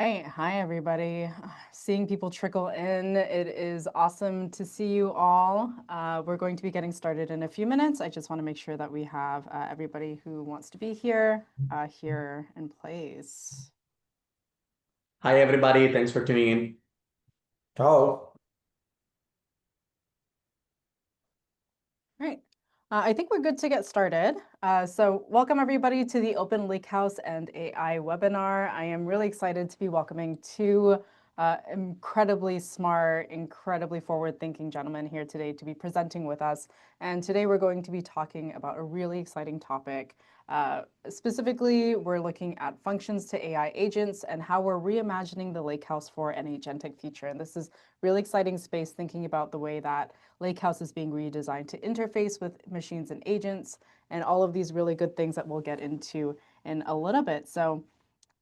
Hey, hi everybody. Seeing people trickle in, it is awesome to see you all. We're going to be getting started in a few minutes. I just want to make sure that we have everybody who wants to be here here in place. Hi, everybody. Thanks for tuning in. Ciao. Right. I think we're good to get started. So welcome everybody to the Open Lakehouse and AI webinar. I am really excited to be welcoming two incredibly smart, incredibly forward-thinking gentlemen here today to be presenting with us. And today we're going to be talking about a really exciting topic. Specifically, we're looking at functions to AI agents and how we're reimagining the Lakehouse for an agentic future. And this is really exciting space, thinking about the way that Lakehouse is being redesigned to interface with machines and agents, and all of these really good things that we'll get into in a little bit. So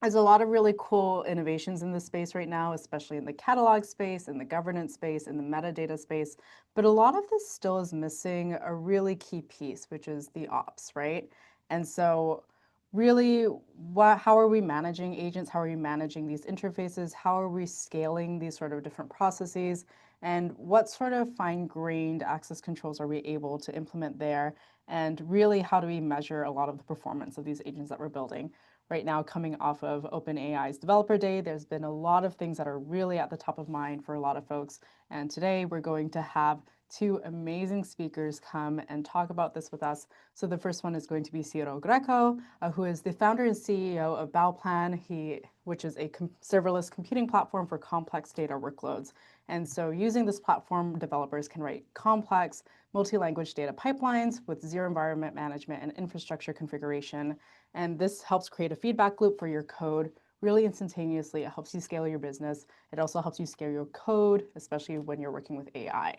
there's a lot of really cool innovations in this space right now, especially in the catalog space, in the governance space, in the metadata space. But a lot of this still is missing a really key piece, which is the ops, right? And so really, how are we managing agents? How are we managing these interfaces? How are we scaling these sort of different processes? And what sort of fine-grained access controls are we able to implement there? And really, how do we measure a lot of the performance of these agents that we're building? Right now, coming off of OpenAI's Developer Day, there's been a lot of things that are really at the top of mind for a lot of folks. And today we're going to have two amazing speakers come and talk about this with us. So the first one is going to be Ciro Greco, who is the founder and CEO of Bauplan, which is a serverless computing platform for complex data workloads. And so using this platform, developers can write complex multi-language data pipelines with zero environment management and infrastructure configuration. And this helps create a feedback loop for your code really instantaneously. It helps you scale your business. It also helps you scale your code, especially when you're working with AI.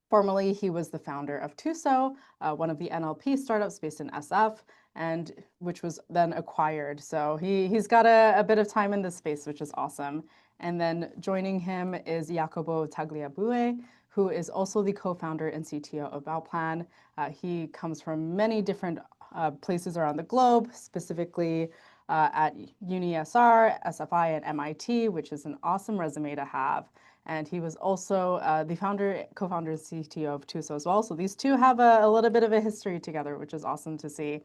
Formerly, he was the founder of Tuso, one of the NLP startups based in SF, and which was then acquired. So he's got a bit of time in this space, which is awesome. And then joining him is Jacopo Tagliabue, who is also the co-founder and CTO of Bauplan. He comes from many different places around the globe, specifically at UniSR, SFI, and MIT, which is an awesome resume to have. And he was also the co-founder and CTO of Tuso as well. So these two have a little bit of a history together, which is awesome to see,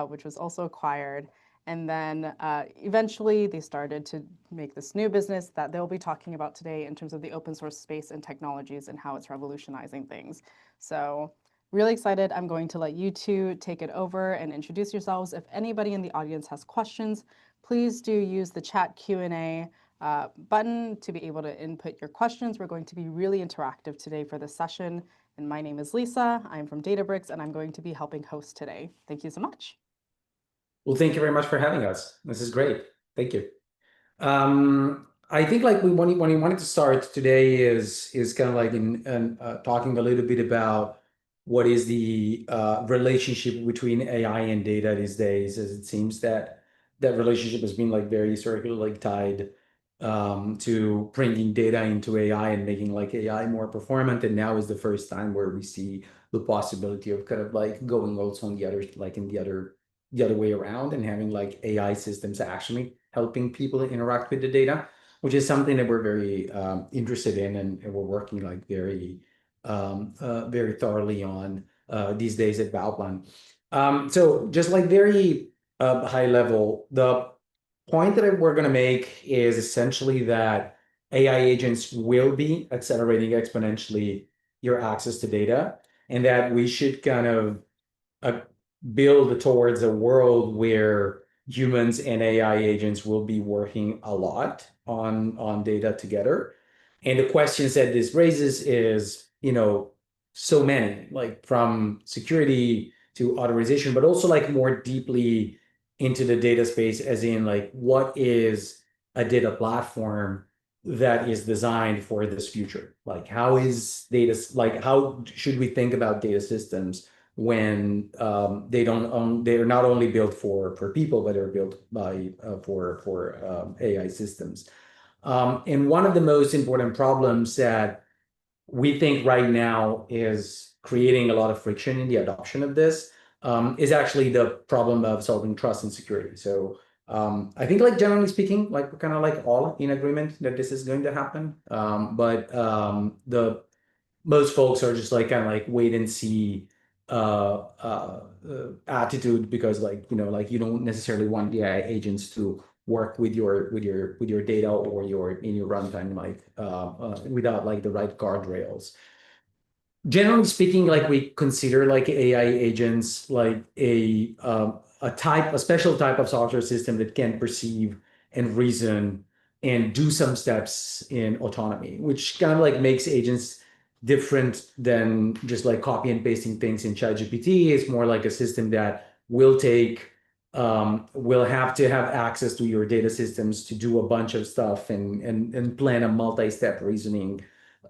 which was also acquired. And then eventually they started to make this new business that they'll be talking about today in terms of the open source space and technologies and how it's revolutionizing things. So really excited. I'm going to let you two take it over and introduce yourselves. If anybody in the audience has questions, please do use the chat Q&A button to be able to input your questions. We're going to be really interactive today for this session. And my name is Lisa. I'm from Databricks, and I'm going to be helping host today. Thank you so much. Well, thank you very much for having us. This is great. Thank you. I think like we wanted to start today is kind of like in talking a little bit about what is the relationship between AI and data these days, as it seems that that relationship has been like very sort of like tied to bringing data into AI and making like AI more performant. And now is the first time where we see the possibility of kind of like going also on the other, like in the other way around and having like AI systems actually helping people interact with the data, which is something that we're very interested in and we're working like very thoroughly on these days at Bauplan. So just like very high level, the point that we're going to make is essentially that AI agents will be accelerating exponentially your access to data, and that we should kind of uh, build towards a world where humans and AI agents will be working a lot on data together. And the questions that this raises is, so many, like from security to authorization, but also like more deeply into the data space, as in like, what is a data platform that is designed for this future? Like, how is data, like, how should we think about data systems when they're not only built for people, but they're built by for AI systems. And one of the most important problems that we think right now is creating a lot of friction in the adoption of this is actually the problem of solving trust and security. So I think like generally speaking, like we're kind of like all in agreement that this is going to happen. But the most folks are just like kind of like wait and see attitude, because like like you don't necessarily want the AI agents to work with your data or in your runtime like without like the right guardrails. Generally speaking, like we consider like AI agents like a special type of software system that can perceive and reason and do some steps in autonomy, which kind of like makes agents different than just like copy and pasting things in ChatGPT. It's more like a system that will have to have access to your data systems to do a bunch of stuff and plan a multi-step reasoning,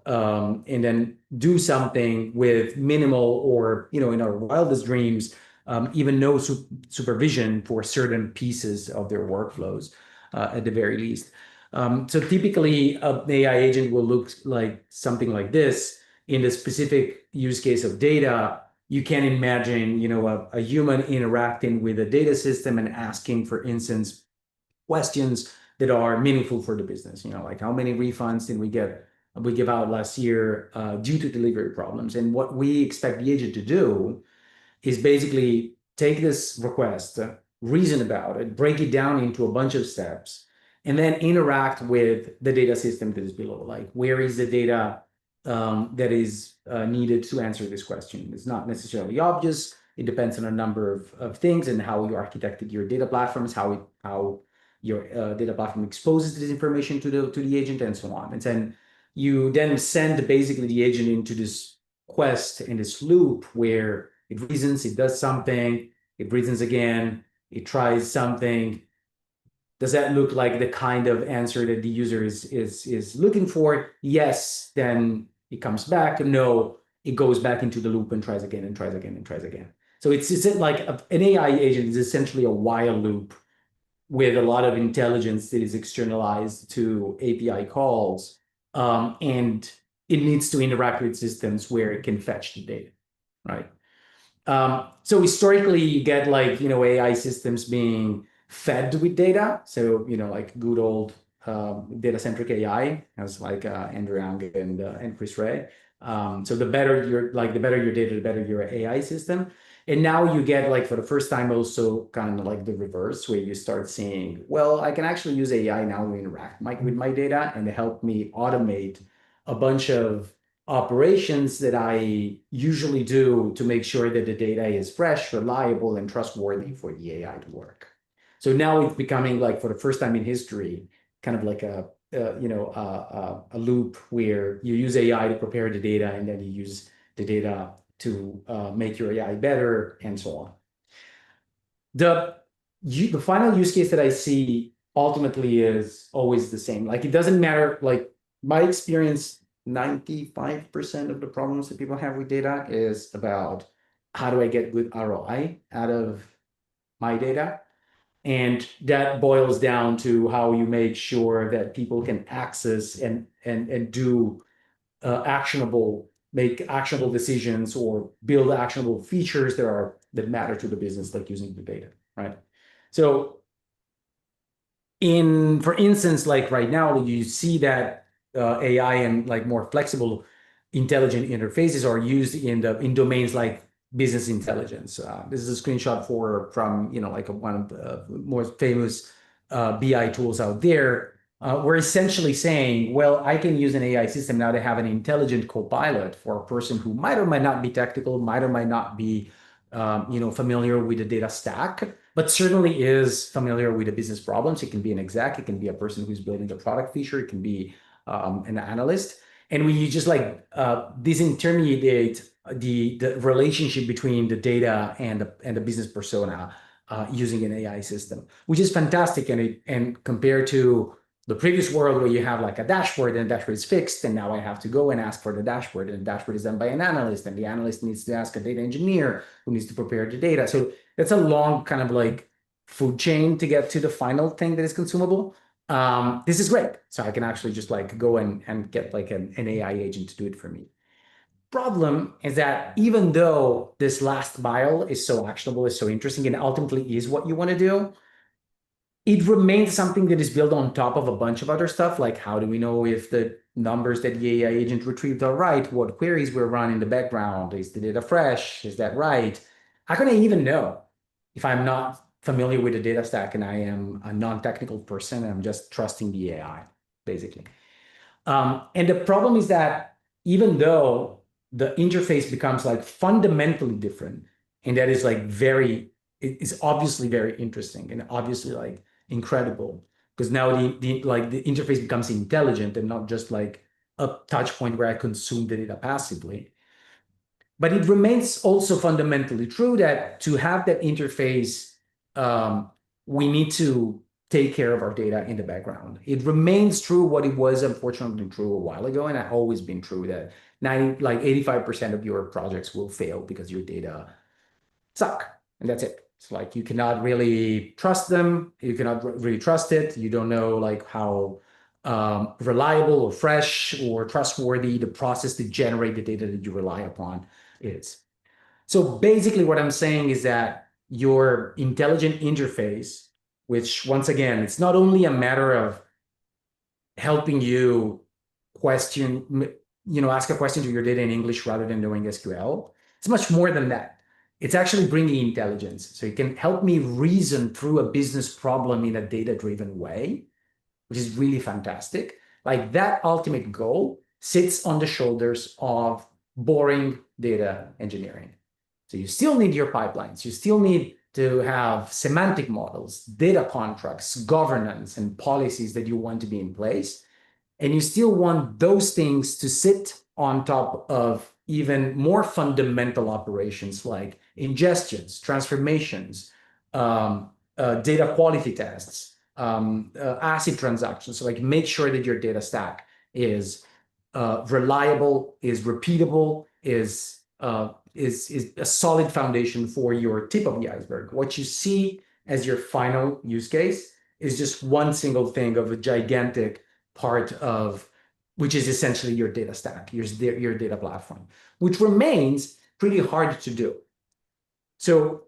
and then do something with minimal or, in our wildest dreams, even no supervision for certain pieces of their workflows, at the very least. So typically, an AI agent will look like something like this. In the specific use case of data, you can imagine, a human interacting with a data system and asking, for instance, questions that are meaningful for the business. Like how many refunds did we give out last year due to delivery problems? And what we expect the agent to do is basically take this request, reason about it, break it down into a bunch of steps, and then interact with the data system that is below. Like, where is the data that is needed to answer this question? It's not necessarily obvious. It depends on a number of things and how you architected your data platforms, how your data platform exposes this information to the agent, and so on. And then you then send basically the agent into this quest in this loop where it reasons, it does something, it reasons again, it tries something. Does that look like the kind of answer that the user is looking for? Yes, then it comes back. No, it goes back into the loop and tries again and tries again and tries again. So it's like an AI agent is essentially a while loop with a lot of intelligence that is externalized to API calls, and it needs to interact with systems where it can fetch the data, right? So historically, you get like, AI systems being fed with data. So, like good old data-centric AI, as like Andrew Yang and Chris Ray. So the better your data, the better your AI system. And now you get like for the first time also kind of like the reverse, where you start seeing, well, I can actually use AI now to interact with my data and to help me automate a bunch of operations that I usually do to make sure that the data is fresh, reliable, and trustworthy for the AI to work. So now it's becoming like, for the first time in history, kind of like a loop where you use AI to prepare the data, and then you use the data to make your AI better, and so on. The final use case that I see ultimately is always the same. Like, it doesn't matter, like my experience, 95% of the problems that people have with data is about how do I get good ROI out of my data? And that boils down to how you make sure that people can access and do make actionable decisions or build actionable features that matter to the business, like using the data, right? So for instance, like right now, you see that AI and like more flexible, intelligent interfaces are used in domains like business intelligence. This is a screenshot from like one of the most famous BI tools out there. We're essentially saying, well, I can use an AI system now to have an intelligent co-pilot for a person who might or might not be technical, might or might not be familiar with the data stack, but certainly is familiar with the business problems. It can be an exec, it can be a person who's building a product feature, it can be an analyst. And we just like disintermediate the relationship between the data and the business persona using an AI system, which is fantastic. And compared to the previous world where you have like a dashboard, and the dashboard is fixed, and now I have to go and ask for the dashboard, and the dashboard is done by an analyst, and the analyst needs to ask a data engineer who needs to prepare the data. So that's a long kind of like food chain to get to the final thing that is consumable. This is great. So I can actually just like go and get like an AI agent to do it for me. Problem is that even though this last mile is so actionable, is so interesting, and ultimately is what you want to do, it remains something that is built on top of a bunch of other stuff, like how do we know if the numbers that the AI agent retrieved are right? What queries were run in the background? Is the data fresh? Is that right? How can I even know if I'm not familiar with the data stack and I am a non-technical person and I'm just trusting the AI, basically? And the problem is that even though the interface becomes like fundamentally different, and that is like it is obviously very interesting and obviously like incredible, because now the interface becomes intelligent and not just like a touch point where I consume the data passively. But it remains also fundamentally true that to have that interface, we need to take care of our data in the background. It remains true what it was unfortunately true a while ago, and it's always been true that 85% of your projects will fail because your data suck, and that's it. It's like you cannot really trust them. You cannot really trust it. You don't know like how reliable or fresh or trustworthy the process to generate the data that you rely upon is. So basically what I'm saying is that your intelligent interface, which once again, it's not only a matter of helping you question, ask a question to your data in English rather than doing SQL. It's much more than that. It's actually bringing intelligence. So it can help me reason through a business problem in a data-driven way, which is really fantastic. Like that ultimate goal sits on the shoulders of boring data engineering. So you still need your pipelines. You still need to have semantic models, data contracts, governance, and policies that you want to be in place. And you still want those things to sit on top of even more fundamental operations like ingestions, transformations, data quality tests, ACID transactions. So like make sure that your data stack is reliable, is repeatable, is a solid foundation for your tip of the iceberg. What you see as your final use case is just one single thing of a gigantic part of, which is essentially your data stack, your data platform, which remains pretty hard to do. So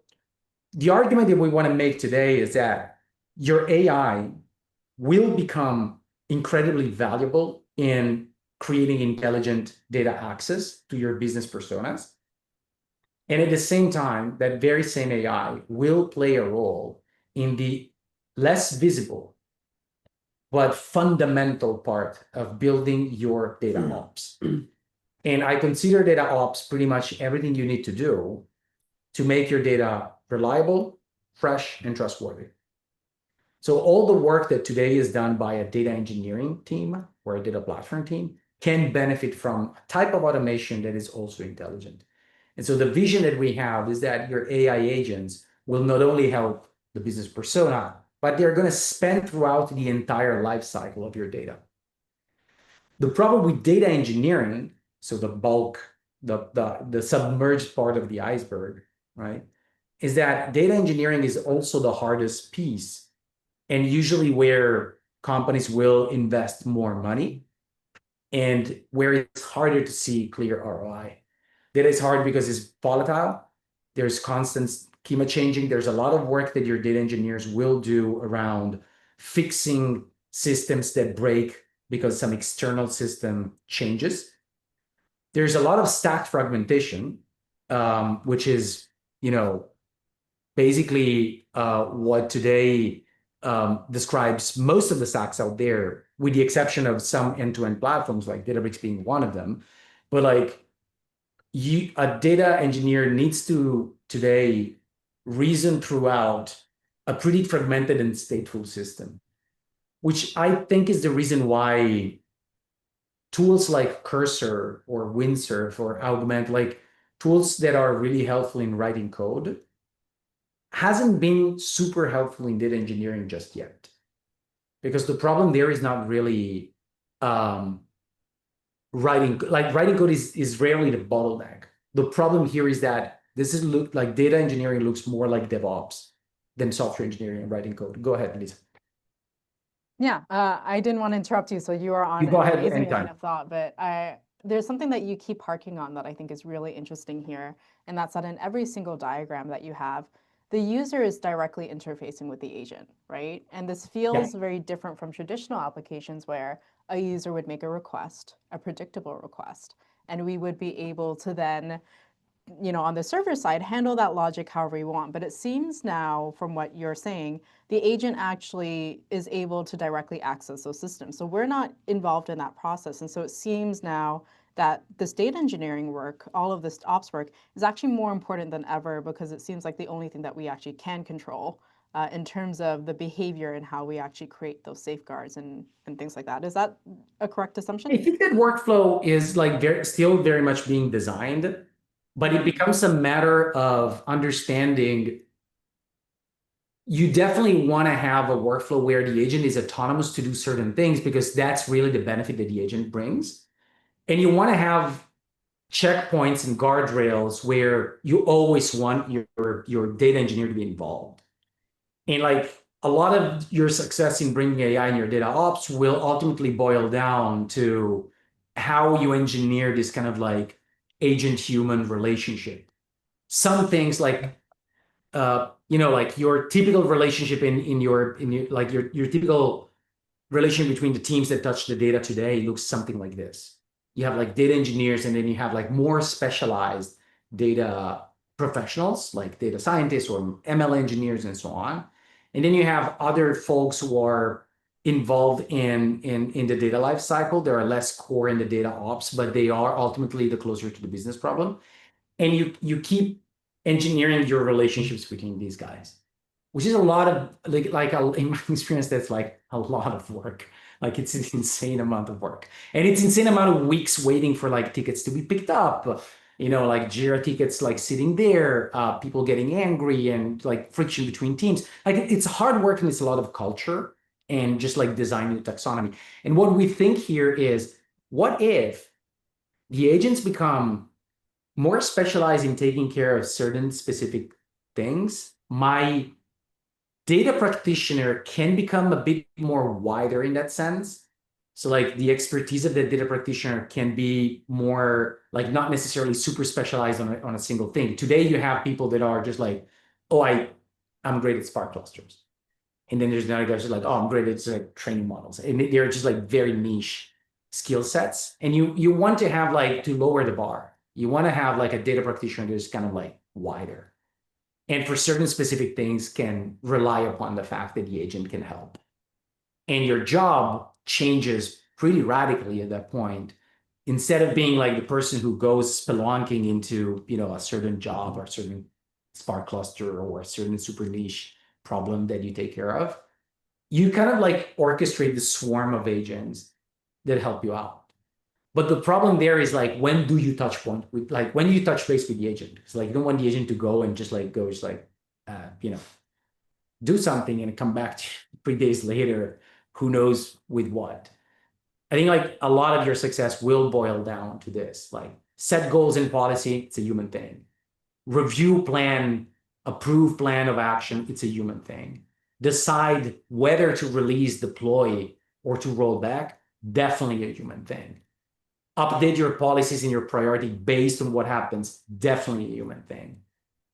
the argument that we want to make today is that your AI will become incredibly valuable in creating intelligent data access to your business personas. And at the same time, that very same AI will play a role in the less visible but fundamental part of building your data ops. And I consider data ops pretty much everything you need to do to make your data reliable, fresh, and trustworthy. So all the work that today is done by a data engineering team or a data platform team can benefit from a type of automation that is also intelligent. And so the vision that we have is that your AI agents will not only help the business persona, but they're going to span throughout the entire life cycle of your data. The problem with data engineering, so the bulk, the submerged part of the iceberg, right, is that data engineering is also the hardest piece and usually where companies will invest more money and where it's harder to see clear ROI. Data is hard because it's volatile. There's constant schema changing. There's a lot of work that your data engineers will do around fixing systems that break because some external system changes. There's a lot of stack fragmentation, which is, basically what today describes most of the stacks out there, with the exception of some end-to-end platforms like Databricks being one of them. But like a data engineer needs to today reason throughout a pretty fragmented and stateful system, which I think is the reason why tools like Cursor or Windsurf or Augment, like tools that are really helpful in writing code, hasn't been super helpful in data engineering just yet. Because the problem there is not really writing code is rarely the bottleneck. The problem here is that data engineering looks more like DevOps than software engineering and writing code. Go ahead, Lisa. Yeah, I didn't want to interrupt you, so you are on You go an ahead amazing anytime. line of thought, but there's something that you keep harking on that I think is really interesting here, and that's that in every single diagram that you have, the user is directly interfacing with the agent, right? And this feels very different from traditional applications where a user would make a request, a predictable request, and we would be able to then, on the server side, handle that logic however you want. But it seems now, from what you're saying, the agent actually is able to directly access those systems. So we're not involved in that process. And so it seems now that this data engineering work, all of this ops work, is actually more important than ever, because it seems like the only thing that we actually can control in terms of the behavior and how we actually create those safeguards and things like that. Is that a correct assumption? I think that workflow is like still very much being designed, but it becomes a matter of understanding. You definitely want to have a workflow where the agent is autonomous to do certain things, because that's really the benefit that the agent brings. And you want to have checkpoints and guardrails where you always want your data engineer to be involved. And like a lot of your success in bringing AI in your data ops will ultimately boil down to how you engineer this kind of like agent-human relationship. Some things like like your typical relationship in your like your typical relation between the teams that touch the data today looks something like this. You have like data engineers, and then you have like more specialized data professionals like data scientists or ML engineers and so on. And then you have other folks who are involved in the data life cycle. They are less core in the data ops, but they are ultimately the closer to the business problem. And you keep engineering your relationships between these guys, which is a lot of in my experience, that's like a lot of work. Like it's an insane amount of work, and it's insane amount of weeks waiting for like tickets to be picked up. Like Jira tickets like sitting there, people getting angry, and like friction between teams. Like it's hard work, and it's a lot of culture and just like designing the taxonomy. And what we think here is, what if the agents become more specialized in taking care of certain specific things? My data practitioner can become a bit more wider in that sense. So like the expertise of the data practitioner can be more like not necessarily super specialized on a single thing. Today you have people that are just like, oh, I'm great at Spark clusters. And then there's another guy who's like, oh, I'm great at like training models. And they're just like very niche skill sets. And you want to have like to lower the bar. You want to have like a data practitioner that's kind of like wider. And for certain specific things can rely upon the fact that the agent can help. And your job changes pretty radically at that point. Instead of being like the person who goes spelunking into, a certain job or a certain Spark cluster or a certain super niche problem that you take care of, you kind of like orchestrate the swarm of agents that help you out. But the problem there is like, when do you touch point with, like, when do you touch base with the agent? It's like, you don't want the agent to go and just like go, do something and come back 3 days later, who knows with what. I think like a lot of your success will boil down to this, like set goals and policy, it's a human thing. Review plan, approve plan of action, it's a human thing. Decide whether to release, deploy, or to roll back, definitely a human thing. Update your policies and your priority based on what happens, definitely a human thing.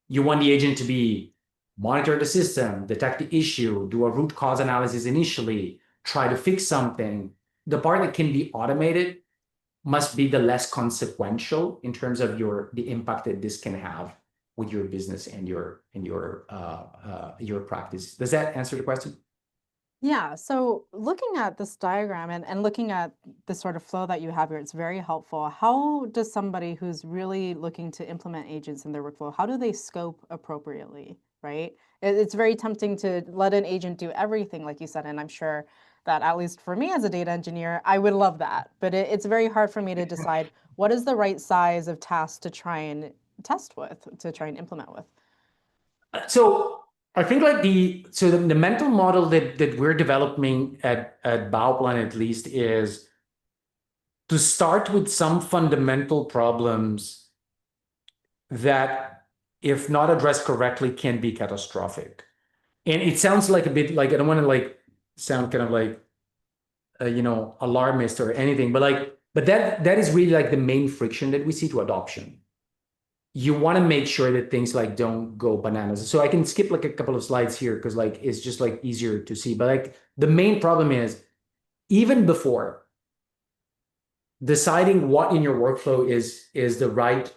You want the agent to be monitor the system, detect the issue, do a root cause analysis initially, try to fix something. The part that can be automated must be the less consequential in terms of the impact that this can have with your business and your practice. Does that answer the question? Yeah, so looking at this diagram and looking at the sort of flow that you have here, it's very helpful. How does somebody who's really looking to implement agents in their workflow, how do they scope appropriately, right? It's very tempting to let an agent do everything, like you said, and I'm sure that, at least for me as a data engineer, I would love that. But it's very hard for me to decide what is the right size of task to try and test with, to try and implement with. So I think like the mental model that we're developing at Bauplan, at least, is to start with some fundamental problems that, if not addressed correctly, can be catastrophic. And it sounds like a bit like, I don't want to like sound kind of like alarmist or anything, but that is really like the main friction that we see to adoption. you want to make sure that things like don't go bananas. So I can skip like a couple of slides here because like it's just like easier to see. But like the main problem is even before deciding what in your workflow is the right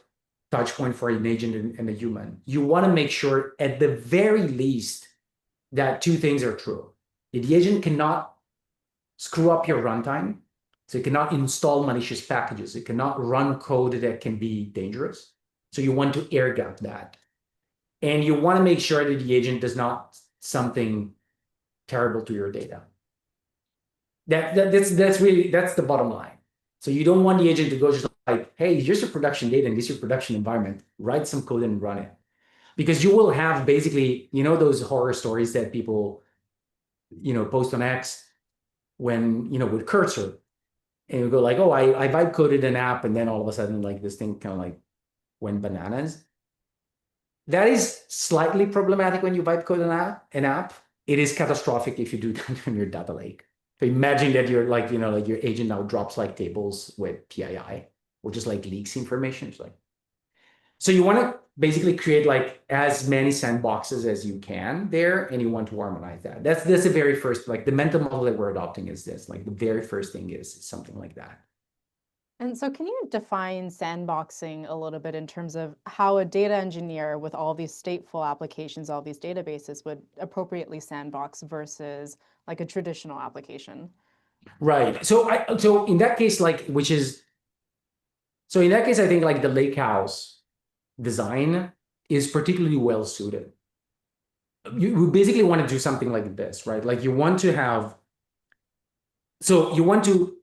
touch point for an agent and a human, you want to make sure at the very least that two things are true. The agent cannot screw up your runtime. So it cannot install malicious packages. It cannot run code that can be dangerous. So you want to air gap that. And you want to make sure that the agent does not something terrible to your data. That's the bottom line. So you don't want the agent to go just like, hey, here's your production data and this is your production environment. Write some code and run it. Because you will have basically, you know, those horror stories that people, you know, post on X when, you know, with cursor. And you go like, oh, I vibe coded an app, and then all of a sudden, like this thing kind of like went bananas. That is slightly problematic when you vibe code an app. It is catastrophic if you do that on your data lake. So imagine that you're like, you know, like your agent now drops like tables with PII or just like leaks information. It's like, so you want to basically create like as many sandboxes as you can there, and you want to harmonize that. That's the very first, like the mental model that we're adopting is this, like the very first thing is something like that. And so can you define sandboxing a little bit in terms of how a data engineer with all these stateful applications, all these databases would appropriately sandbox versus like a traditional application? Right. So in that case, like, so in that case, I think like the Lakehouse design is particularly well suited. You basically want to do something like this, right? Like you want to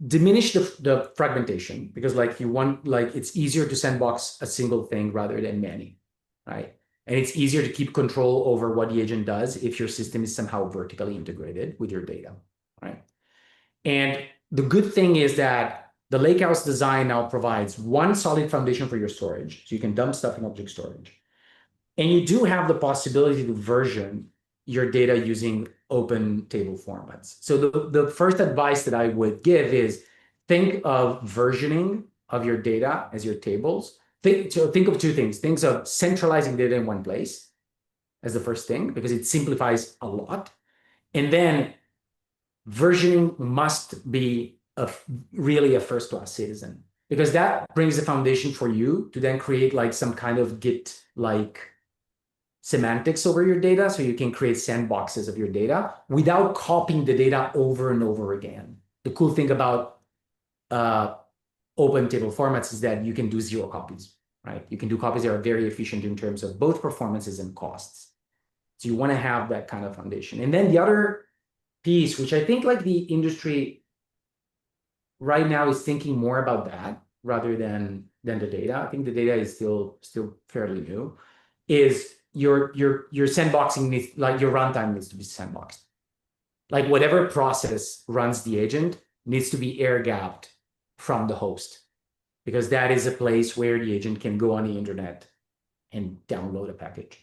diminish the fragmentation because like you want, like it's easier to sandbox a single thing rather than many, right? And it's easier to keep control over what the agent does if your system is somehow vertically integrated with your data, right? And the good thing is that the Lakehouse design now provides one solid foundation for your storage. So you can dump stuff in object storage. And you do have the possibility to version your data using open table formats. So the first advice that I would give is think of versioning of your data as your tables. Think of two things. Think of centralizing data in one place as the first thing, because it simplifies a lot. And then versioning must be really a first-class citizen, because that brings the foundation for you to then create like some kind of Git like semantics over your data, so you can create sandboxes of your data without copying the data over and over again. The cool thing about open table formats is that you can do zero copies, right? You can do copies that are very efficient in terms of both performances and costs. So you want to have that kind of foundation. And then the other piece, which I think like the industry right now is thinking more about that rather than the data. I think the data is still fairly new, is your sandboxing needs, like your runtime needs to be sandboxed. Like whatever process runs the agent needs to be air gapped from the host, because that is a place where the agent can go on the internet and download a package.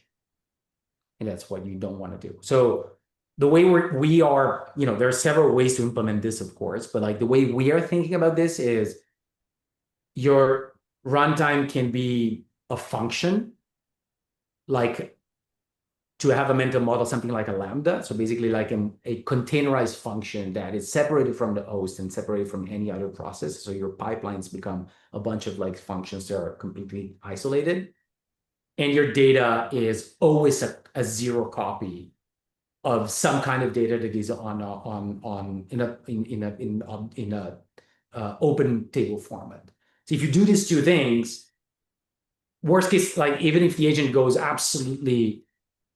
And that's what you don't want to do. So the way we are, you know, there are several ways to implement this, of course, but like the way we are thinking about this is your runtime can be a function, like to have a mental model, something like a Lambda. So basically like a containerized function that is separated from the host and separated from any other process. So your pipelines become a bunch of like functions that are completely isolated. And your data is always a zero copy of some kind of data that is in a open table format. So if you do these two things, worst case, like even if the agent goes absolutely,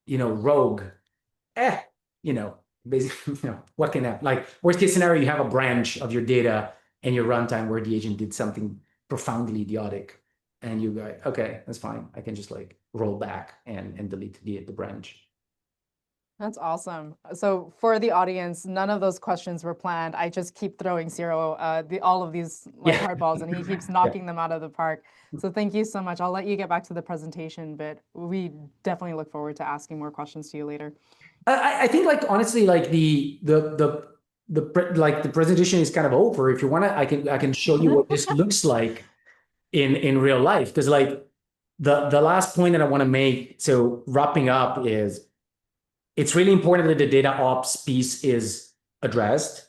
you know, rogue, you know, basically, you know, what can happen? Like worst case scenario, you have a branch of your data and your runtime where the agent did something profoundly idiotic, and you go, okay, that's fine. I can just like roll back and delete the branch. That's awesome. So for the audience, none of those questions were planned. I just keep throwing Ciro all of these like hard balls, and he keeps knocking them out of the park. So thank you so much. I'll let you get back to the presentation, but we definitely look forward to asking more questions to you later. I think like honestly, like the presentation is kind of over. If you want to, I can show you what this looks like in real life, because like the last point that I want to make, so wrapping up, is it's really important that the data ops piece is addressed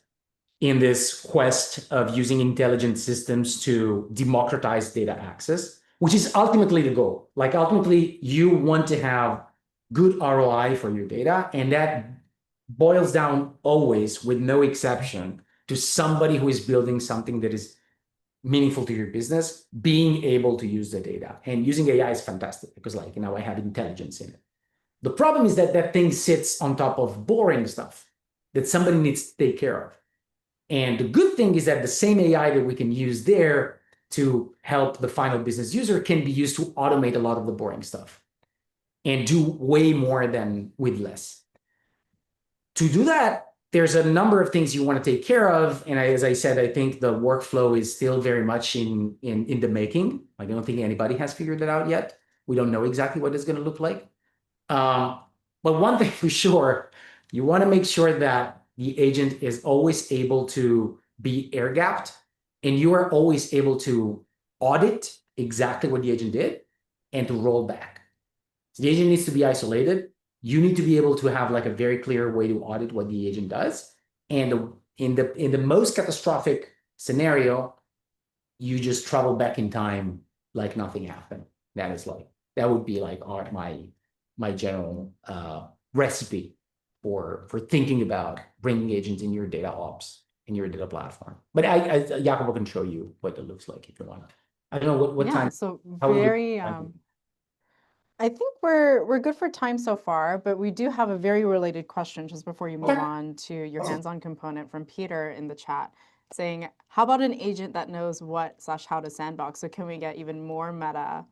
in this quest of using intelligent systems to democratize data access, which is ultimately the goal. Like ultimately, you want to have good ROI for your data, and that boils down always, with no exception, to somebody who is building something that is meaningful to your business, being able to use the data. And using AI is fantastic because like, I have intelligence in it. The problem is that that thing sits on top of boring stuff that somebody needs to take care of. And the good thing is that the same AI that we can use there to help the final business user can be used to automate a lot of the boring stuff and do way more than with less. To do that, there's a number of things you want to take care of. And as I said, I think the workflow is still very much in the making. I don't think anybody has figured that out yet. We don't know exactly what it's going to look like. But one thing for sure, you want to make sure that the agent is always able to be air gapped, and you are always able to audit exactly what the agent did and to roll back. So the agent needs to be isolated. You need to be able to have like a very clear way to audit what the agent does. And in the most catastrophic scenario, you just travel back in time like nothing happened. That would be like my general recipe for thinking about bringing agents in your data ops, in your data platform. But Jacopo can show you what it looks like if you want. I don't know what time. So very, I think we're good for time so far, but we do have a very related question just before you move on to your hands-on component from Peter in the chat, saying, how about an agent that knows what/how to sandbox? So can we get even more meta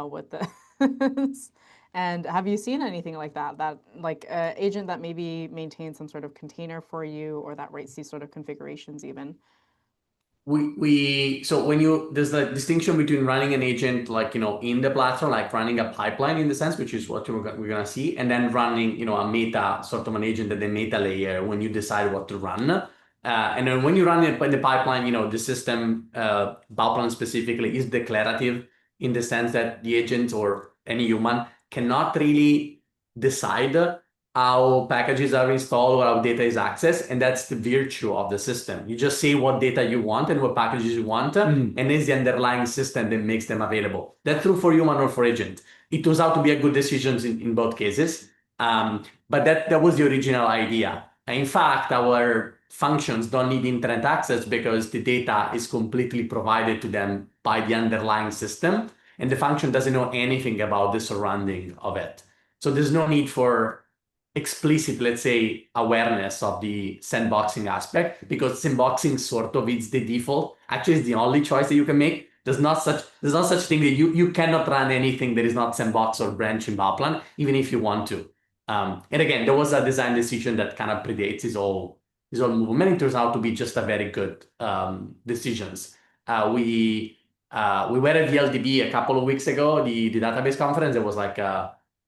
with this? And have you seen anything like that like an agent that maybe maintains some sort of container for you, or that writes these sort of configurations even? So there's the distinction between running an agent like in the platform, like running a pipeline in the sense, which is what we're gonna see, and then running a meta sort of an agent at the meta layer when you decide what to run. And then when you run it in the pipeline, the system, Bauplan specifically, is declarative in the sense that the agent or any human cannot really decide how packages are installed or how data is accessed, and that's the virtue of the system. You just say what data you want and what packages you want, and it's the underlying system that makes them available. That's true for human or for agent. It turns out to be a good decision in both cases, but that was the original idea. In fact, our functions don't need internet access because the data is completely provided to them by the underlying system, and the function doesn't know anything about the surrounding of it. So there's no need for explicit, let's say, awareness of the sandboxing aspect, because sandboxing sort of is the default. Actually, it's the only choice that you can make. There's not such thing that you cannot run anything that is not sandbox or branch in Bauplan, even if you want to. And again, there was a design decision that kind of predates this whole movement. It turns out to be just a very good decisions. We were at the LDB a couple of weeks ago, the database conference. There was like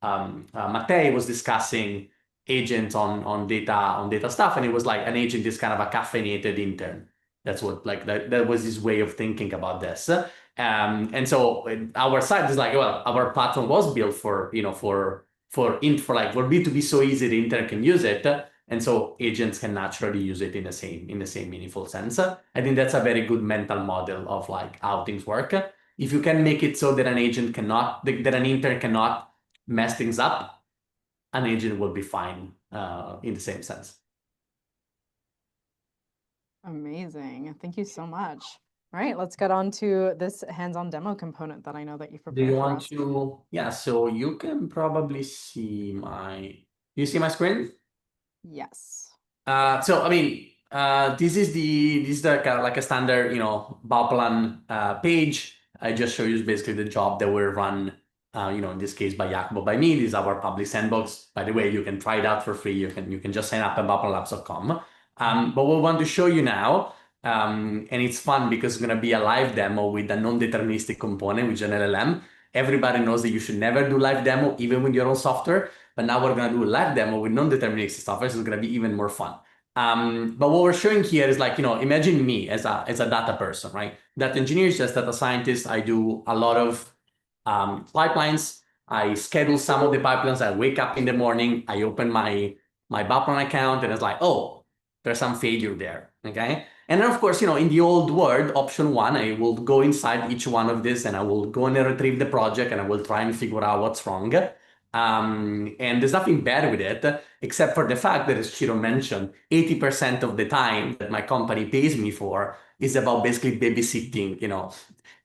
Mattei was discussing agents on data stuff, and it was like an agent is kind of a caffeinated intern. That's what that was his way of thinking about this. And so our side is like, well, our platform was built for it to be so easy the intern can use it, and so agents can naturally use it in the same meaningful sense. I think that's a very good mental model of like how things work. If you can make it so that an intern cannot mess things up, an agent will be fine in the same sense. Amazing. Thank you so much. All right, let's get on to this hands-on demo component that I know that you've prepared. Do you want to? Yeah, so you can probably see you see my screen? Yes. So I mean, this is the kind of like a standard, Bauplan page. I just show you basically the job that will run, in this case by Jacopo, by me. This is our public sandbox. By the way, you can try it out for free. You can just sign up at bauplanlabs.com. But what we want to show you now, and it's fun because it's going to be a live demo with a non-deterministic component, with an LLM. Everybody knows that you should never do live demo, even with your own software. But now we're going to do a live demo with non-deterministic software, so it's going to be even more fun. But what we're showing here is like, imagine me as a data person, right? Data engineer, just data scientist. I do a lot of pipelines. I schedule some of the pipelines. I wake up in the morning, I open my Bauplan account, and it's like, oh, there's some failure there, okay? And then, of course, in the old world, option one, I will go inside each one of this, and I will go and retrieve the project, and I will try and figure out what's wrong. And there's nothing bad with it, except for the fact that, as Chiro mentioned, 80% of the time that my company pays me for is about basically babysitting,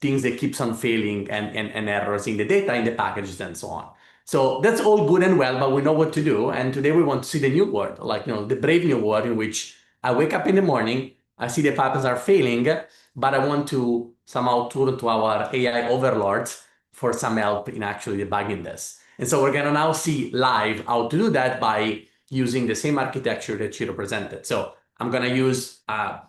things that keeps on failing and errors in the data, in the packages, and so on. So that's all good and well, but we know what to do. And today we want to see the new world, like, the brave new world in which I wake up in the morning, I see the pipelines are failing, but I want to somehow turn to our AI overlords for some help in actually debugging this. And so we're going to now see live how to do that by using the same architecture that Chiro presented. So I'm going to use a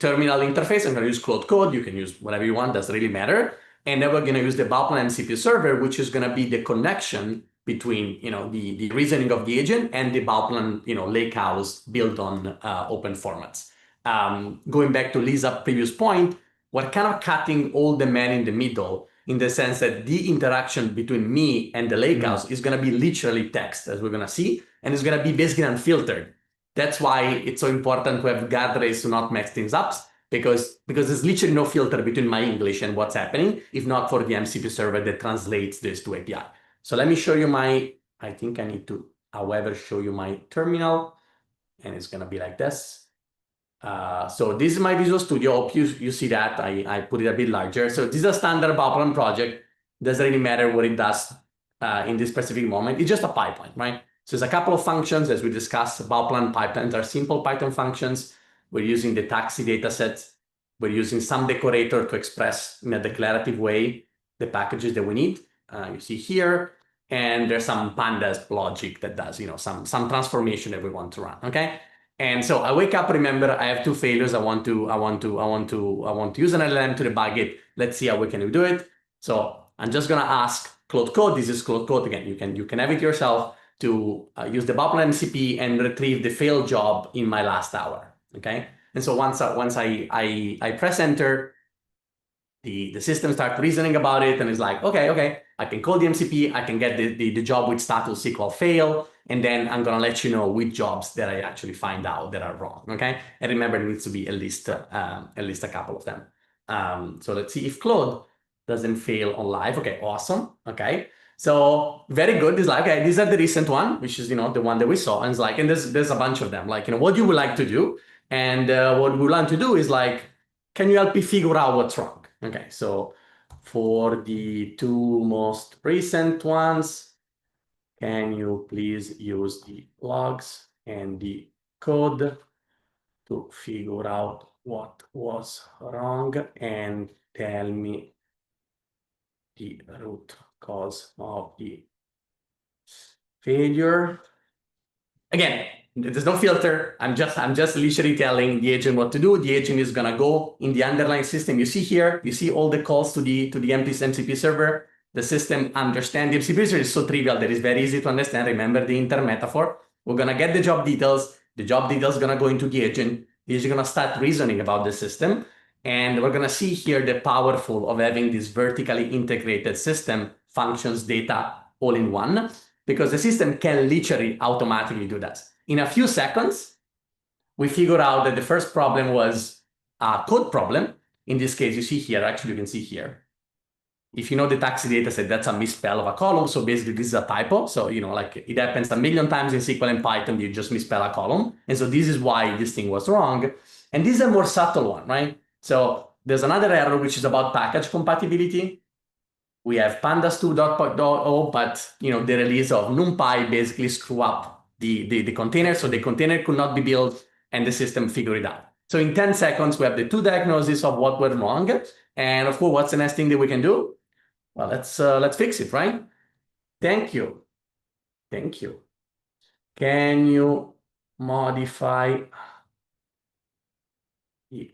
terminal interface. I'm going to use Claude Code. You can use whatever you want, doesn't really matter. And then we're going to use the Bauplan MCP server, which is going to be the connection between the reasoning of the agent and the Bauplan Lakehouse built on open formats. Going back to Lisa's previous point, we're kind of cutting all the man in the middle, in the sense that the interaction between me and the Lakehouse is going to be literally text, as we're going to see, and it's going to be basically unfiltered. That's why it's so important to have guardrails to not mess things up, because there's literally no filter between my English and what's happening, if not for the MCP server that translates this to API. So let me show you I think I need to, however, show you my terminal, and it's going to be like this. So this is my Visual Studio. Hope you see that. I put it a bit larger. So this is a standard Bauplan project. Doesn't really matter what it does in this specific moment. It's just a pipeline, right? So there's a couple of functions, as we discussed. Bauplan pipelines are simple Python functions. We're using the taxi dataset. We're using some decorator to express in a declarative way the packages that we need. You see here, and there's some pandas logic that does, some transformation that we want to run. Okay. And so I wake up. Remember, I have two failures. I want to use an LLM to debug it. Let's see how we can do it. So I'm just gonna ask Claude Code. This is Claude Code again. You can have it yourself to use the Bauplan MCP and retrieve the failed job in my last hour. Okay. And so once I press enter, the system starts reasoning about it, and it's like, okay, I can call the MCP, I can get the job with status SQL fail, and then I'm gonna let you know which jobs that I actually find out that are wrong. Okay, and remember, it needs to be at least a couple of them. So let's see if Claude doesn't fail on live. Okay, awesome. Okay, so very good. It's like, okay, these are the recent one, which is the one that we saw, and it's like, and there's a bunch of them. Like, what you would like to do, and what we want to do is like, can you help me figure out what's wrong? Okay, so for the two most recent ones, can you please use the logs and the code to figure out what was wrong and tell me the root cause of the failure? Again, there's no filter. I'm just literally telling the agent what to do. The agent is gonna go in the underlying system. You see here, you see all the calls to the MCP server. The system understands. The MCP server is so trivial that it's very easy to understand. Remember the inter metaphor. We're gonna get the job details. The job details are gonna go into the agent. The agent is gonna start reasoning about the system. And we're gonna see here the powerful of having this vertically integrated system, functions, data, all in one, because the system can literally automatically do that. In a few seconds, we figured out that the first problem was a code problem. In this case, you see here, actually you can see here. If you know the taxi data set, that's a misspell of a column. So basically this is a typo. So, like it happens a million times in SQL and Python, you just misspell a column. And so this is why this thing was wrong. And this is a more subtle one, right? So there's another error, which is about package compatibility. We have pandas 2.0, but the release of NumPy basically screw up the container. So the container could not be built and the system figured it out. So in 10 seconds, we have the two diagnoses of what went wrong. And of course, what's the next thing that we can do? Well, let's fix it, right? Thank you. Thank you. Can you modify the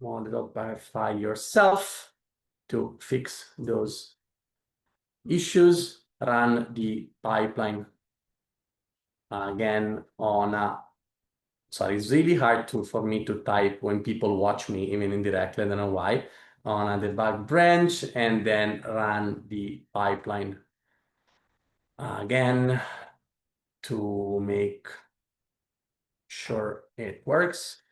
modify yourself to fix those issues? Run the pipeline again on a, sorry, it's really hard for me to type when people watch me, even indirectly, I don't know why. on a debug branch and then run the pipeline again to make sure it works.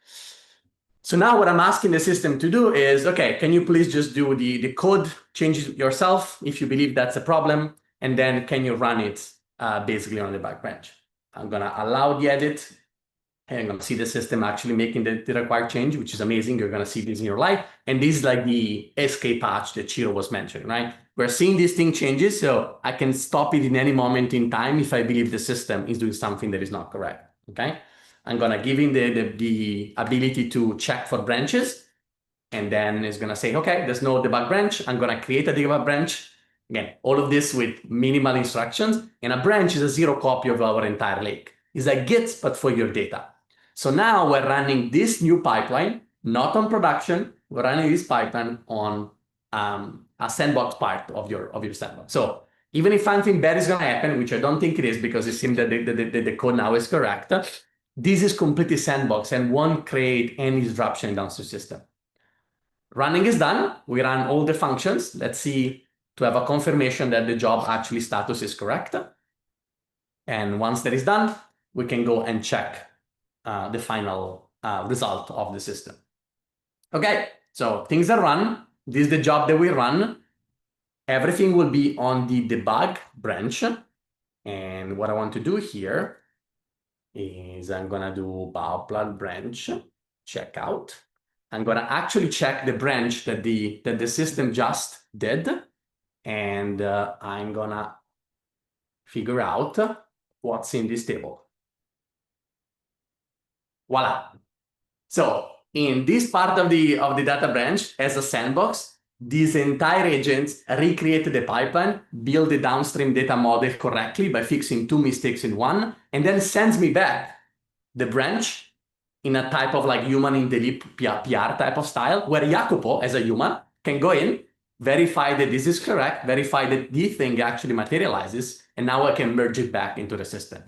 So now what I'm asking the system to do is, okay, can you please just do the code changes yourself if you believe that's a problem, and then can you run it basically on the back branch? I'm gonna allow the edit, and I'm gonna see the system actually making the required change, which is amazing. You're gonna see this in your life. And this is like the escape hatch that Chiro was mentioning, right? We're seeing this thing changes, so I can stop it in any moment in time if I believe the system is doing something that is not correct, okay? I'm gonna give him the ability to check for branches, and then it's gonna say, okay, there's no debug branch. I'm gonna create a debug branch. Again, all of this with minimal instructions, and a branch is a zero copy of our entire lake. It's like Git, but for your data. So now we're running this new pipeline, not on production. We're running this pipeline on a sandbox part of your sandbox. So even if something bad is gonna happen, which I don't think it is because it seems that the code now is correct, this is completely sandbox and won't create any disruption in the downstream system. Running is done. We run all the functions. Let's see to have a confirmation that the job actually status is correct. And once that is done, we can go and check the final result of the system. Okay, so things are run. This is the job that we run. Everything will be on the debug branch. And what I want to do here is I'm gonna do Bauplan branch checkout. I'm gonna actually check the branch that the system just did, and I'm gonna figure out what's in this table. Voila. So in this part of the data branch, as a sandbox, this entire agent recreated the pipeline, build the downstream data model correctly by fixing 2 mistakes in one, and then sends me back the branch in a type of like human in the loop PR type of style, where Jacopo, as a human, can go in, verify that this is correct, verify that the thing actually materializes, and now I can merge it back into the system.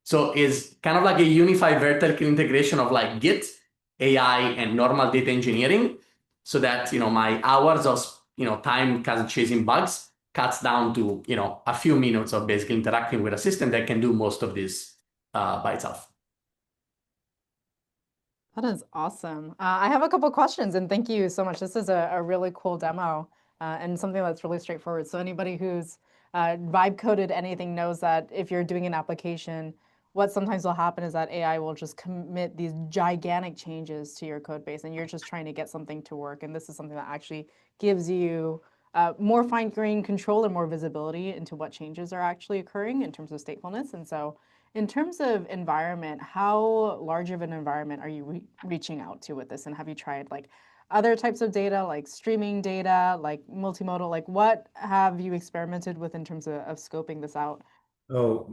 So it's kind of like a unified vertical integration of like Git, AI, and normal data engineering, so that my hours of time chasing bugs cuts down to a few minutes of basically interacting with a system that can do most of this by itself. That is awesome. I have a couple questions, and thank you so much. This is a really cool demo and something that's really straightforward. So anybody who's vibe coded anything knows that if you're doing an application, what sometimes will happen is that AI will just commit these gigantic changes to your code base, and you're just trying to get something to work. And this is something that actually gives you more fine-grained control and more visibility into what changes are actually occurring in terms of statefulness. And so in terms of environment, how large of an environment are you reaching out to with this? And have you tried like other types of data, like streaming data, like multimodal? Like what have you experimented with in terms of scoping this out? Oh,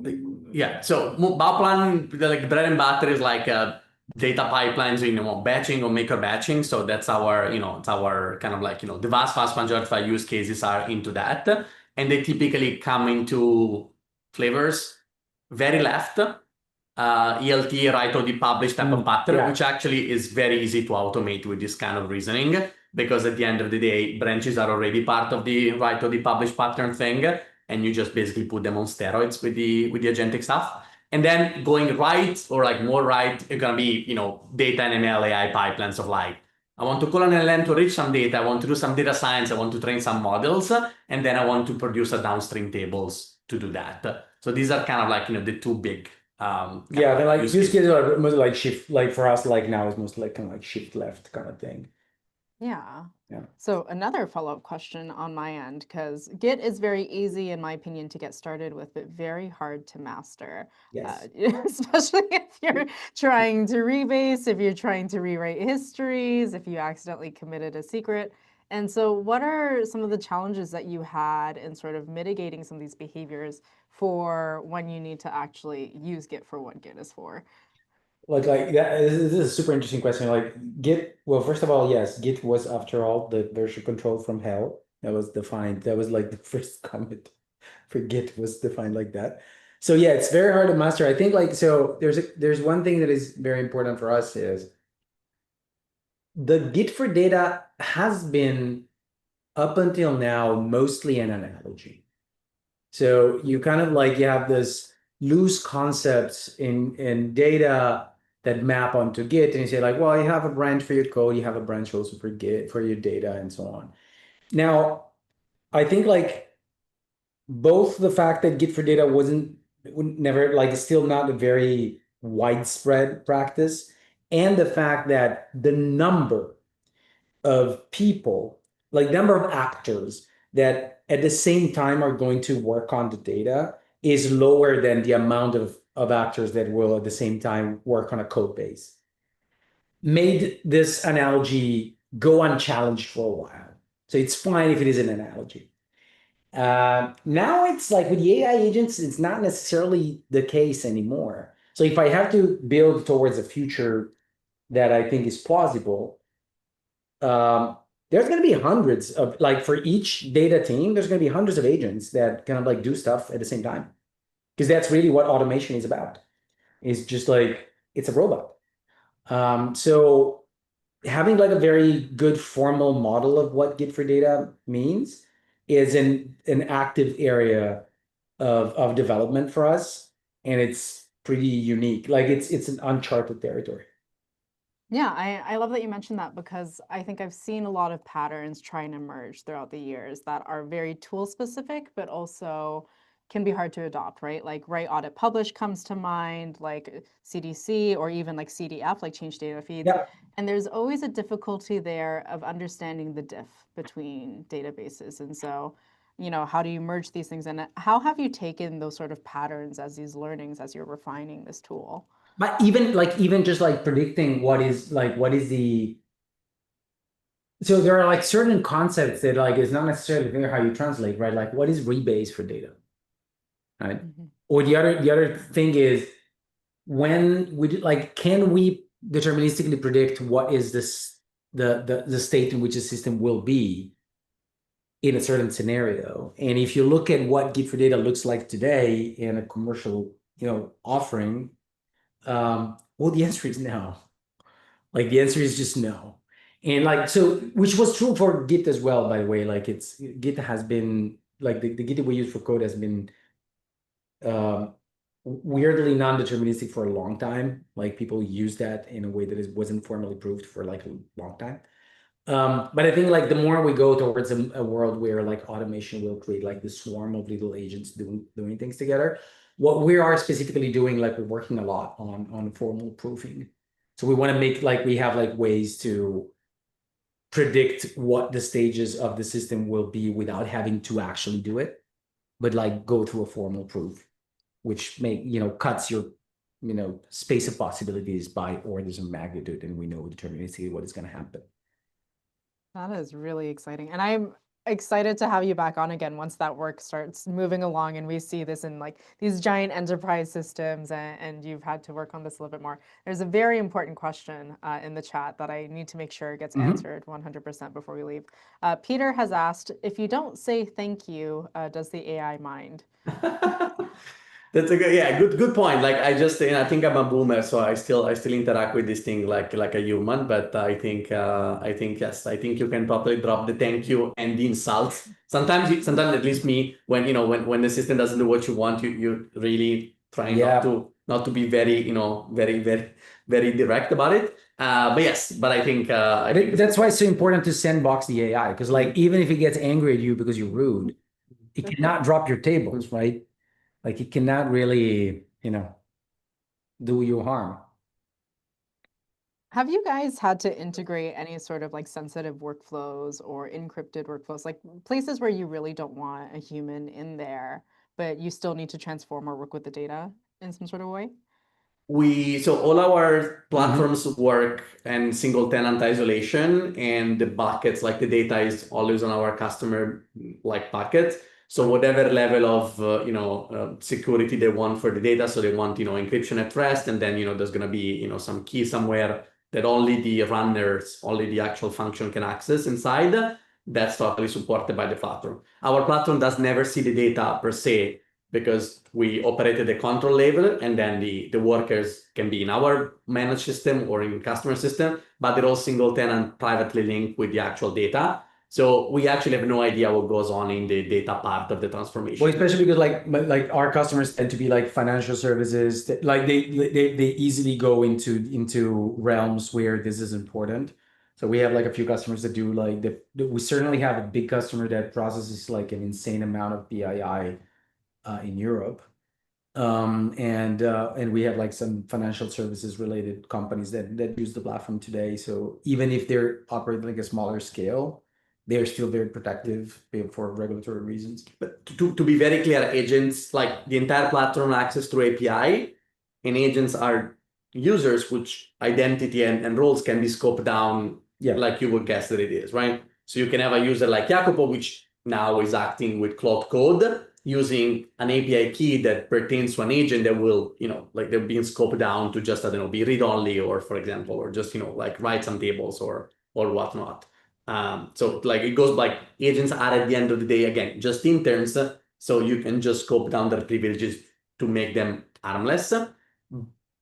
yeah. So Bauplan, like bread and butter is like data pipelines, batching or maker batching. So that's our, it's our kind of like, the vast majority of our use cases are into that. And they typically come into flavors, very left, ELT, write or publish type of pattern, which actually is very easy to automate with this kind of reasoning, because at the end of the day, branches are already part of the write or publish pattern thing. And you just basically put them on steroids with the agentic stuff. And then going right or like more right, it's gonna be data and ML AI pipelines of like, I want to call an LLM to reach some data, I want to do some data science, I want to train some models, and then I want to produce a downstream tables to do that. So these are kind of like the two big they're like use cases are mostly like shift, like for us, like now is mostly like kind of like shift left kind of thing. Yeah. Yeah. So another follow-up question on my end, because Git is very easy, in my opinion, to get started with, but very hard to master. Yes. Especially if you're trying to rebase, if you're trying to rewrite histories, if you accidentally committed a secret. And so what are some of the challenges that you had in sort of mitigating some of these behaviors for when you need to actually use Git for what Git is for? Like that, this is a super interesting question. Like Git, well, first of all, yes, Git was after all the version control from hell. That was defined. That was like the first comment for Git was defined like that. So yeah, it's very hard to master. I think like, so there's one thing that is very important for us is the Git for data has been up until now mostly an analogy. So you kind of like, you have this loose concepts in data that map onto Git, and you say like, well, you have a branch for your code, you have a branch also for Git, for your data, and so on. Now, I think like both the fact that Git for data never like is still not a very widespread practice, and the fact that the number of people, like number of actors that at the same time are going to work on the data is lower than the amount of actors that will at the same time work on a code base, made this analogy go unchallenged for a while. So it's fine if it is an analogy. Now it's like with the AI agents, it's not necessarily the case anymore. So if I have to build towards a future that I think is plausible, there's going to be hundreds of, like for each data team, there's going to be hundreds of agents that kind of like do stuff at the same time. Because that's really what automation is about. It's just like, it's a robot. So having like a very good formal model of what Git for data means is an active area of development for us. And it's pretty unique. Like it's an uncharted territory. Yeah, I love that you mentioned that, because I think I've seen a lot of patterns try and emerge throughout the years that are very tool specific, but also can be hard to adopt, right? Like write, audit, publish comes to mind, like CDC, or even like CDF, like change data feeds. Yeah. And there's always a difficulty there of understanding the diff between databases. And so, how do you merge these things? And how have you taken those sort of patterns as these learnings as you're refining this tool? But even just like predicting what is the, so there are like certain concepts that like it's not necessarily clear how you translate, right? Like what is rebase for data, right? Or the other thing is, when we can we deterministically predict what is this the state in which a system will be in a certain scenario? And if you look at what Git for data looks like today in a commercial offering, well, the answer is no. Like the answer is just no. And like, so, which was true for Git as well, by the way. Like Git has been, like the Git that we use for code has been weirdly non-deterministic for a long time. Like people use that in a way that wasn't formally proved for like a long time. But I think like the more we go towards a world where like automation will create like the swarm of little agents doing things together, what we are specifically doing, like we're working a lot on formal proofing. So we want to make like, we have like ways to predict what the stages of the system will be without having to actually do it, but like go through a formal proof, which cuts your space of possibilities by orders of magnitude, and we know deterministically what is going to happen. That is really exciting. And I'm excited to have you back on again once that work starts moving along and we see this in like these giant enterprise systems, and you've had to work on this a little bit more. There's a very important question in the chat that I need to make sure gets answered 100% before we leave. Peter has asked, if you don't say thank you, does the AI mind? That's a good point. Like I think I'm a boomer, so I still interact with this thing like a human. But I think yes, I think you can probably drop the thank you and the insults. Sometimes at least me, when when the system doesn't do what you want, you really try not to be very very direct about it. But yes, but I think that's why it's so important to sandbox the AI, because like even if it gets angry at you because you're rude, it cannot drop your tables, right? Like it cannot really, do you harm. Have you guys had to integrate any sort of like sensitive workflows or encrypted workflows, like places where you really don't want a human in there, but you still need to transform or work with the data in some sort of way? So all our platforms work in single tenant isolation, and the buckets, like the data is always on our customer like bucket. So whatever level of security they want for the data, so they want encryption at rest, and then there's gonna be some key somewhere that only the runners, only the actual function can access inside. That's totally supported by the platform. Our platform does never see the data per se, because we operate at the control level, and then the workers can be in our managed system or in customer system, but they're all single tenant privately linked with the actual data. So we actually have no idea what goes on in the data part of the transformation. Well, especially because like our customers tend to be like financial services, like they easily go into realms where this is important. So we have like a few customers that do like we certainly have a big customer that processes like an insane amount of PII in Europe. And we have like some financial services related companies that use the platform today. So even if they're operating like a smaller scale, they're still very protective for regulatory reasons. But to be very clear, agents, like the entire platform access through API, and agents are users which identity and roles can be scoped down like you would guess that it is, right? So you can have a user like Jacopo, which now is acting with Cloud Code using an API key that pertains to an agent that will, like they're being scoped down to just, I don't know, be read-only or, for example, or just, like write some tables or whatnot. So like it goes like agents are at the end of the day, again, just interns. So you can just scope down their privileges to make them harmless.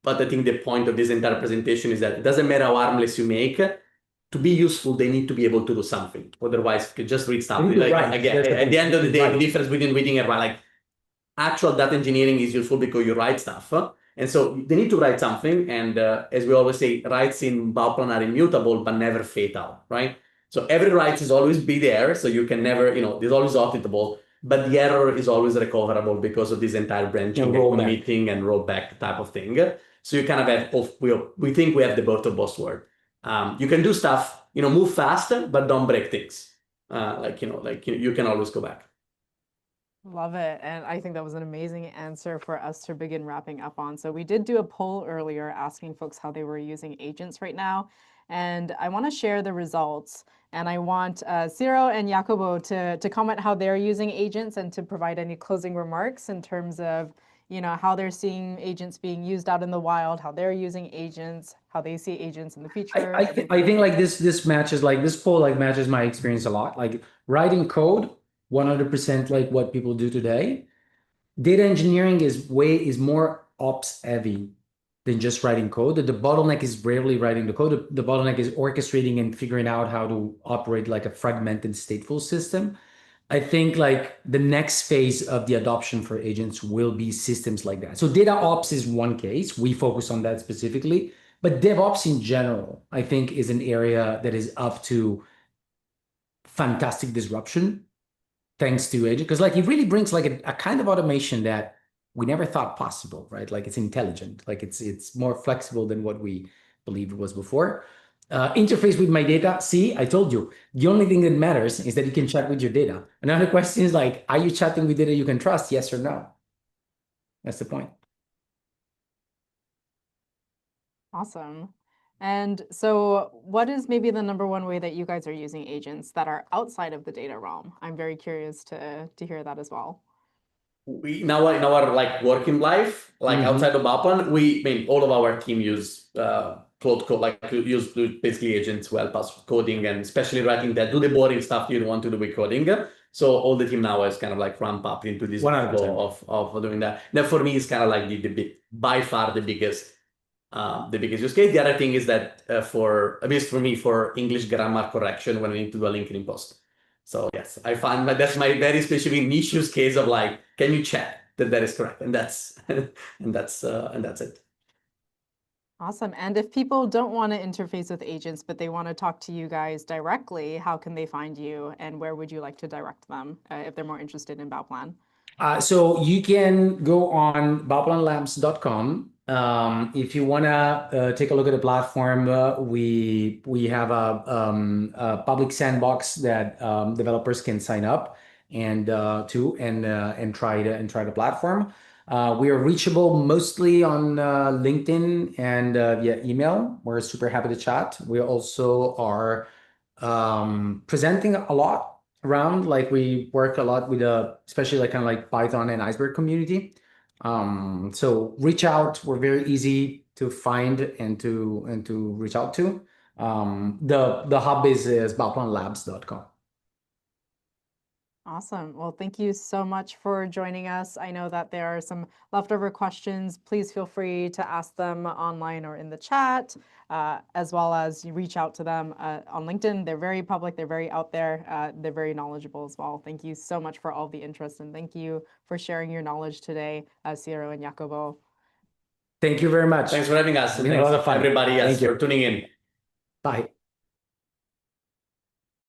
But I think the point of this entire presentation is that it doesn't matter how harmless you make, to be useful, they need to be able to do something. Otherwise, you could just read stuff. Like, again, at the end of the day, the difference between reading and like actual data engineering is useful because you write stuff. And so they need to write something. And as we always say, writes in Bauplan are immutable, but never fatal, right? So every write is always be there. So you can never, there's always auditable, but the error is always recoverable because of this entire branching and committing and rollback type of thing. So you kind of have, we think we have the both of both words. You can do stuff, move fast, but don't break things. You can always go back. Love it. And I think that was an amazing answer for us to begin wrapping up on. So we did do a poll earlier asking folks how they were using agents right now. And I want to share the results. And I want Ciro and Jacopo to comment how they're using agents and to provide any closing remarks in terms of how they're seeing agents being used out in the wild, how they're using agents, how they see agents in the future. I think like this matches, like this poll like matches my experience a lot. Like writing code, 100% like what people do today. Data engineering is more ops heavy than just writing code. The bottleneck is rarely writing the code. The bottleneck is orchestrating and figuring out how to operate like a fragmented stateful system. I think like the next phase of the adoption for agents will be systems like that. So DataOps is one case. We focus on that specifically, but DevOps in general, I think, is an area that is up to fantastic disruption thanks to agent, because like it really brings like a kind of automation that we never thought possible, right? Like it's intelligent, like it's more flexible than what we believed it was before. Interface with my data. See, I told you, the only thing that matters is that you can chat with your data. Another question is like, are you chatting with data you can trust? Yes or no? That's the point. Awesome. And so what is maybe the number one way that you guys are using agents that are outside of the data realm? I'm very curious to hear that as well. We in our like working life, like outside of Bauplan, all of our team use Cloud Code, like use basically agents to help us with coding and especially writing that do the boring stuff you don't want to do with coding. So all the team now is kind of like ramp up into this flow of doing that. Now for me, it's kind of like the by far the biggest use case. The other thing is that at least for me, for English grammar correction when I need to do a LinkedIn post. So yes, I find that that's my very specific niche use case of like, can you check that is correct? And that's it. Awesome. And if people don't want to interface with agents, but they want to talk to you guys directly, how can they find you and where would you like to direct them if they're more interested in Bauplan? So you can go on bauplanlabs.com. If you want to take a look at the platform, we have a public sandbox that developers can sign up and try the platform. We are reachable mostly on LinkedIn and via email. We're super happy to chat. We also are presenting a lot around, like we work a lot with especially like kind of like Python and Iceberg community. So reach out. We're very easy to find and to reach out to. The hub is bauplanlabs.com. Awesome. Well, thank you so much for joining us. I know that there are some leftover questions. Please feel free to ask them online or in the chat, as well as you reach out to them on LinkedIn. They're very public. They're very out there. They're very knowledgeable as well. Thank you so much for all the interest, and thank you for sharing your knowledge today, Ciro and Jacobo. Thank you very much. Thanks for having us. It's been a lot of fun. Everybody, yes, Thank you. for tuning in. Bye.